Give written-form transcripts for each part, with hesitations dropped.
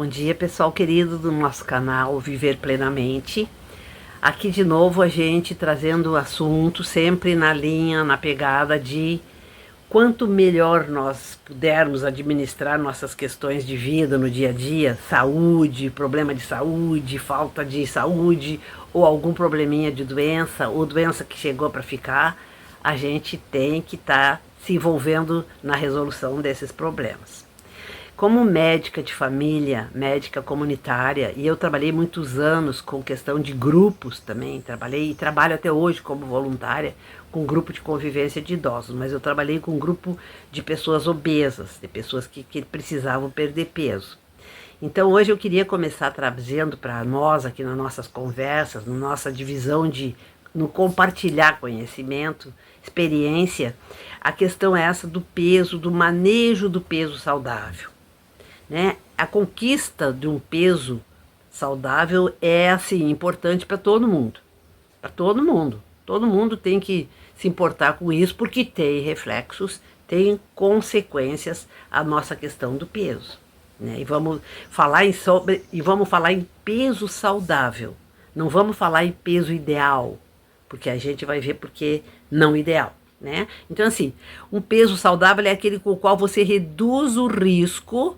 dia, pessoal querido do nosso canal Viver Plenamente. Aqui de novo a gente trazendo o assunto sempre na linha, na pegada de quanto melhor nós pudermos administrar nossas questões de vida no dia a dia, saúde, problema de saúde, falta de saúde, ou algum probleminha de doença, ou doença que chegou para ficar, a gente tem que estar se envolvendo na resolução desses problemas. Como médica de família, médica comunitária, e eu trabalhei muitos anos com questão de grupos também, trabalhei e trabalho até hoje como voluntária com grupo de convivência de idosos, mas eu trabalhei com um grupo de pessoas obesas, de pessoas que precisavam perder peso. Então hoje eu queria começar trazendo para nós aqui nas nossas conversas, na nossa divisão no compartilhar conhecimento, experiência, a questão é essa do peso, do manejo do peso saudável. Né? A conquista de um peso saudável é assim importante para todo mundo, todo mundo tem que se importar com isso porque tem reflexos, tem consequências a nossa questão do peso, né? E vamos falar em peso saudável, não vamos falar em peso ideal, porque a gente vai ver porque não ideal, né? Então assim, um peso saudável é aquele com o qual você reduz o risco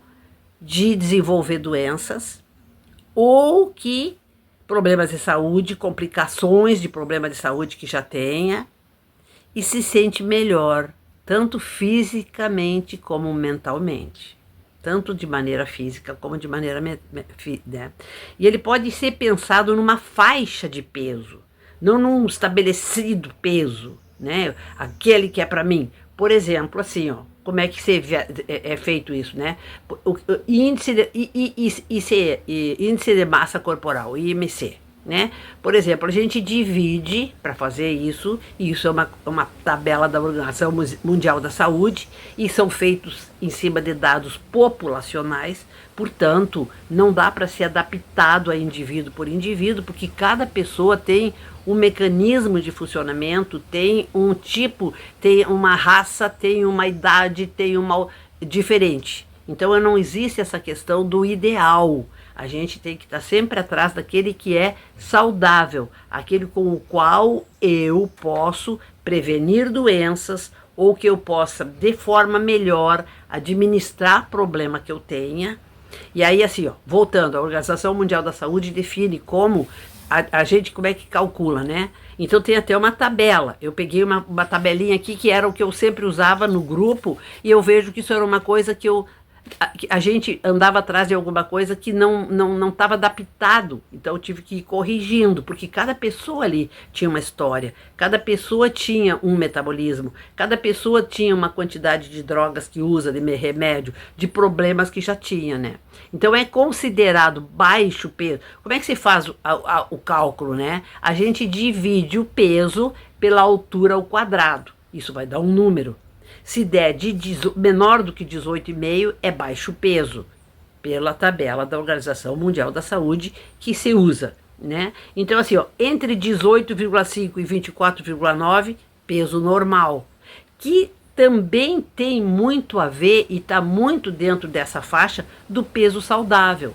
de desenvolver doenças ou que problemas de saúde, complicações de problema de saúde que já tenha e se sente melhor, tanto fisicamente como mentalmente, tanto de maneira física como de maneira né? E ele pode ser pensado numa faixa de peso, não num estabelecido peso, né? Aquele que é para mim, por exemplo, assim, ó. Como é que é feito isso, né? O índice de massa corporal, IMC, né? Por exemplo, a gente divide para fazer isso, e isso é uma tabela da Organização Mundial da Saúde, e são feitos em cima de dados populacionais, portanto, não dá para ser adaptado a indivíduo por indivíduo, porque cada pessoa tem um mecanismo de funcionamento, tem um tipo, tem uma raça, tem uma idade, tem uma diferente. Então não existe essa questão do ideal. A gente tem que estar sempre atrás daquele que é saudável, aquele com o qual eu posso prevenir doenças ou que eu possa, de forma melhor, administrar problema que eu tenha. E aí, assim, ó, voltando, a Organização Mundial da Saúde define como a gente, como é que calcula, né? Então tem até uma tabela. Eu peguei uma tabelinha aqui que era o que eu sempre usava no grupo e eu vejo que isso era uma coisa que a gente andava atrás de alguma coisa que não estava adaptado, então eu tive que ir corrigindo, porque cada pessoa ali tinha uma história, cada pessoa tinha um metabolismo, cada pessoa tinha uma quantidade de drogas que usa, de remédio, de problemas que já tinha, né? Então é considerado baixo peso. Como é que se faz o cálculo, né? A gente divide o peso pela altura ao quadrado, isso vai dar um número. Se der menor do que 18,5 é baixo peso, pela tabela da Organização Mundial da Saúde que se usa, né? Então assim, ó, entre 18,5 e 24,9, peso normal, que também tem muito a ver e está muito dentro dessa faixa do peso saudável,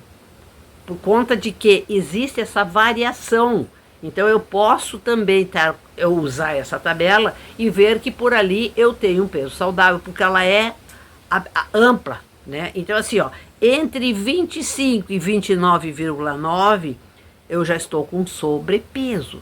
por conta de que existe essa variação. Então eu posso também eu usar essa tabela e ver que por ali eu tenho um peso saudável, porque ela é ampla, né? Então assim, ó, entre 25 e 29,9 eu já estou com sobrepeso.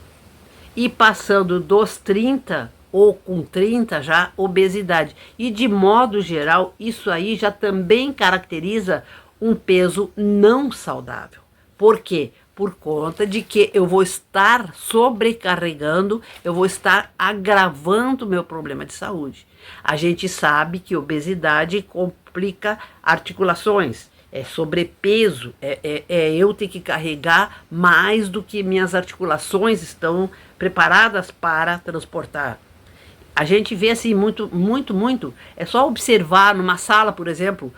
E passando dos 30 ou com 30 já obesidade. E de modo geral, isso aí já também caracteriza um peso não saudável. Por quê? Por conta de que eu vou estar sobrecarregando, eu vou estar agravando o meu problema de saúde. A gente sabe que obesidade complica articulações, é sobrepeso, é eu ter que carregar mais do que minhas articulações estão preparadas para transportar. A gente vê assim muito, é só observar numa sala, por exemplo,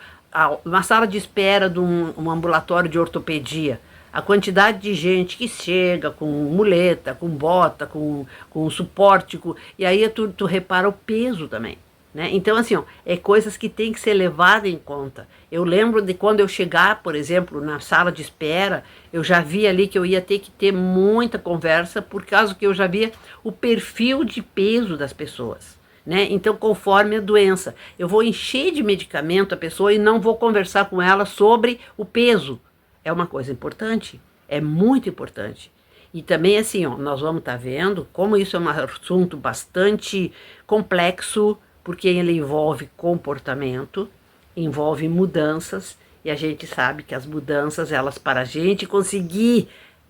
uma sala de espera de um ambulatório de ortopedia, a quantidade de gente que chega com muleta, com bota, com suporte, e aí tu repara o peso também. né? Então, assim, ó, é coisas que tem que ser levadas em conta. Eu lembro de quando eu chegar, por exemplo, na sala de espera, eu já vi ali que eu ia ter que ter muita conversa, por causa que eu já via o perfil de peso das pessoas, né? Então, conforme a doença, eu vou encher de medicamento a pessoa e não vou conversar com ela sobre o peso. É uma coisa importante, é muito importante. E também assim, ó, nós vamos estar vendo como isso é um assunto bastante complexo, porque ele envolve comportamento, envolve mudanças, e a gente sabe que as mudanças, elas para a gente conseguir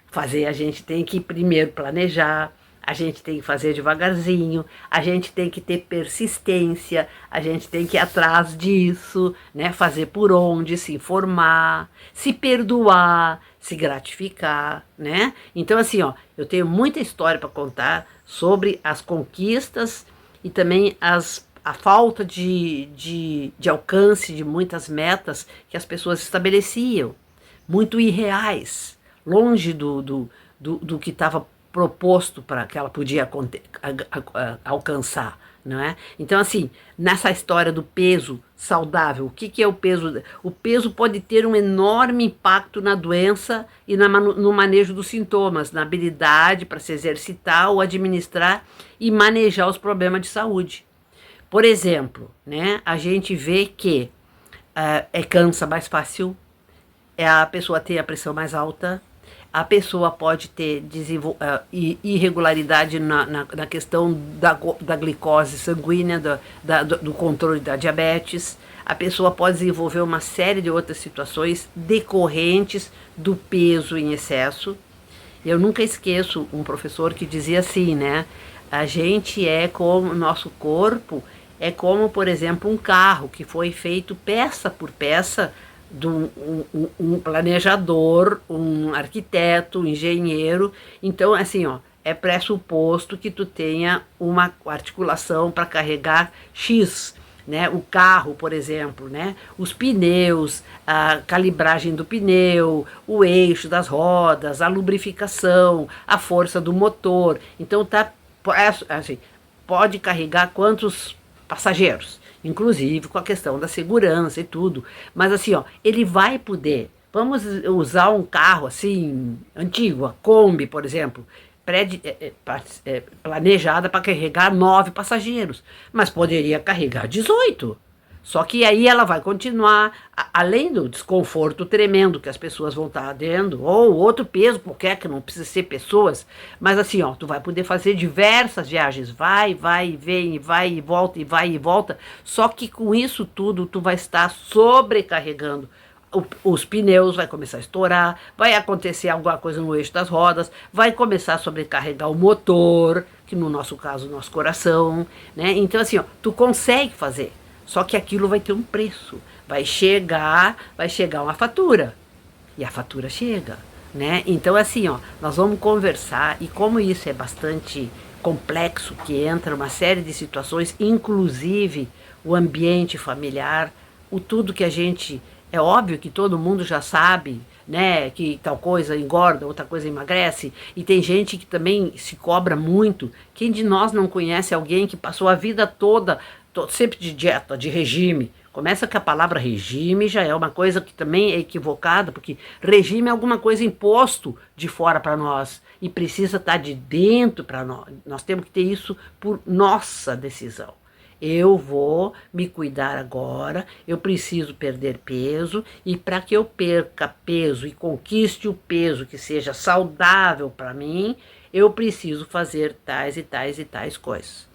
fazer, a gente tem que primeiro planejar, a gente tem que fazer devagarzinho, a gente tem que ter persistência, a gente tem que ir atrás disso, né? Fazer por onde, se informar, se perdoar, se gratificar, né? Então assim, ó, eu tenho muita história para contar sobre as conquistas e também a falta de alcance de muitas metas que as pessoas estabeleciam, muito irreais, longe do que estava proposto para que ela podia alcançar, não é? Então, assim, nessa história do peso saudável, o que é o peso? O peso pode ter um enorme impacto na doença e no manejo dos sintomas, na habilidade para se exercitar ou administrar e manejar os problemas de saúde. Por exemplo, né, a gente vê que cansa mais fácil, a pessoa tem a pressão mais alta, a pessoa pode ter irregularidade na questão da glicose sanguínea, do controle da diabetes, a pessoa pode desenvolver uma série de outras situações decorrentes do peso em excesso. Eu nunca esqueço um professor que dizia assim, né? A gente é como, nosso corpo é como, por exemplo, um carro que foi feito peça por peça de um planejador, um arquiteto, um engenheiro. Então, assim, ó, é pressuposto que tu tenha uma articulação para carregar X, né? O carro, por exemplo, né? Os pneus, a calibragem do pneu, o eixo das rodas, a lubrificação, a força do motor. Então, tá, assim, pode carregar quantos passageiros, inclusive com a questão da segurança e tudo. Mas assim, ó, ele vai poder. Vamos usar um carro assim, antigo, a Kombi, por exemplo, planejada para carregar 9 passageiros, mas poderia carregar 18. Só que aí ela vai continuar, além do desconforto tremendo que as pessoas vão estar tendo, ou outro peso qualquer, que não precisa ser pessoas, mas assim, ó, tu vai poder fazer diversas viagens, vai e vem, vai e volta, só que com isso tudo tu vai estar sobrecarregando. Os pneus vai começar a estourar, vai acontecer alguma coisa no eixo das rodas, vai começar a sobrecarregar o motor, que no nosso caso, o nosso coração, né? Então assim, ó, tu consegue fazer. Só que aquilo vai ter um preço, vai chegar uma fatura, e a fatura chega, né? Então assim, ó, nós vamos conversar, e como isso é bastante complexo, que entra uma série de situações, inclusive o ambiente familiar, o tudo que a gente, é óbvio que todo mundo já sabe, né, que tal coisa engorda, outra coisa emagrece, e tem gente que também se cobra muito. Quem de nós não conhece alguém que passou a vida toda sempre de dieta, de regime? Começa que a palavra regime já é uma coisa que também é equivocada, porque regime é alguma coisa imposto de fora para nós e precisa estar de dentro para nós. Nós temos que ter isso por nossa decisão. Eu vou me cuidar agora, eu preciso perder peso, e para que eu perca peso e conquiste o peso que seja saudável para mim, eu preciso fazer tais e tais e tais coisas.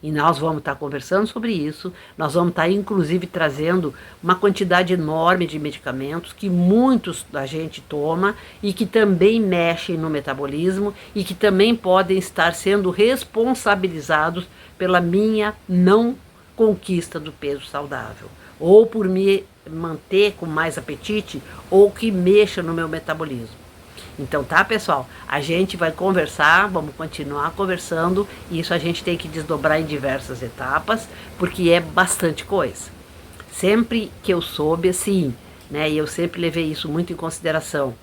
E nós vamos estar conversando sobre isso, nós vamos estar inclusive trazendo uma quantidade enorme de medicamentos que muitos da gente toma e que também mexem no metabolismo e que também podem estar sendo responsabilizados pela minha não conquista do peso saudável, ou por me manter com mais apetite, ou que mexa no meu metabolismo. Então tá, pessoal, a gente vai conversar, vamos continuar conversando, e isso a gente tem que desdobrar em diversas etapas, porque é bastante coisa. Sempre que eu soube assim, né, e eu sempre levei isso muito em consideração,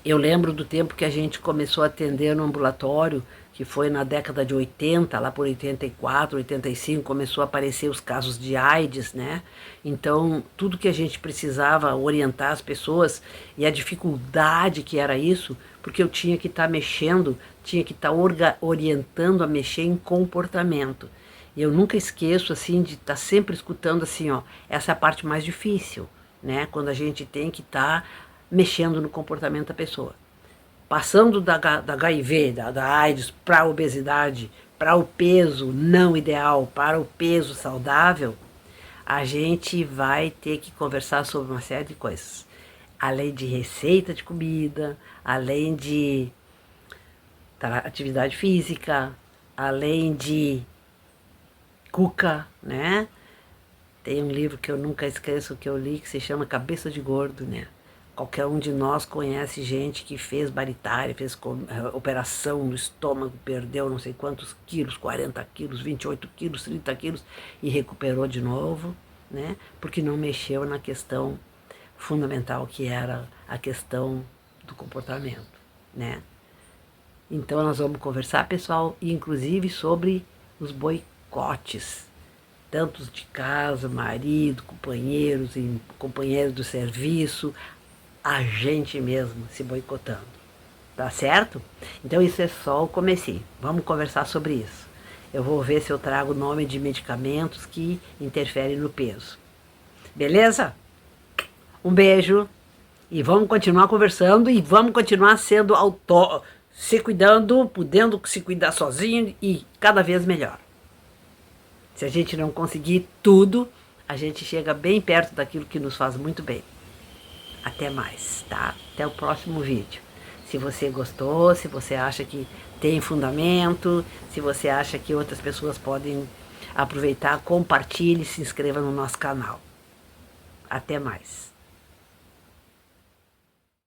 Eu lembro do tempo que a gente começou a atender no ambulatório, que foi na década de 80, lá por 84, 85, começou a aparecer os casos de AIDS, né? Então, tudo que a gente precisava orientar as pessoas e a dificuldade que era isso, porque eu tinha que estar mexendo, tinha que estar orientando a mexer em comportamento. E eu nunca esqueço, assim, de estar sempre escutando assim, ó, essa é a parte mais difícil, né? Quando a gente tem que estar mexendo no comportamento da pessoa. Passando da HIV, da AIDS, para a obesidade, para o peso não ideal, para o peso saudável, a gente vai ter que conversar sobre uma série de coisas. Além de receita de comida, além de atividade física, além de cuca, né? Tem um livro que eu nunca esqueço que eu li que se chama Cabeça de Gordo, né? Qualquer um de nós conhece gente que fez baritária, fez operação no estômago, perdeu não sei quantos quilos, 40 quilos, 28 quilos, 30 quilos e recuperou de novo, né? Porque não mexeu na questão fundamental que era a questão do comportamento, né? Então nós vamos conversar, pessoal, inclusive sobre os boicotes, tanto de casa, marido, companheiros e companheiros do serviço, a gente mesmo se boicotando, tá certo? Então isso é só o comecinho, vamos conversar sobre isso. Eu vou ver se eu trago o nome de medicamentos que interferem no peso. Beleza? Um beijo e vamos continuar conversando e vamos continuar sendo se cuidando, podendo se cuidar sozinho e cada vez melhor. Se a gente não conseguir tudo, a gente chega bem perto daquilo que nos faz muito bem. Até mais, tá? Até o próximo vídeo. Se você gostou, se você acha que tem fundamento, se você acha que outras pessoas podem aproveitar, compartilhe e se inscreva no nosso canal. Até mais.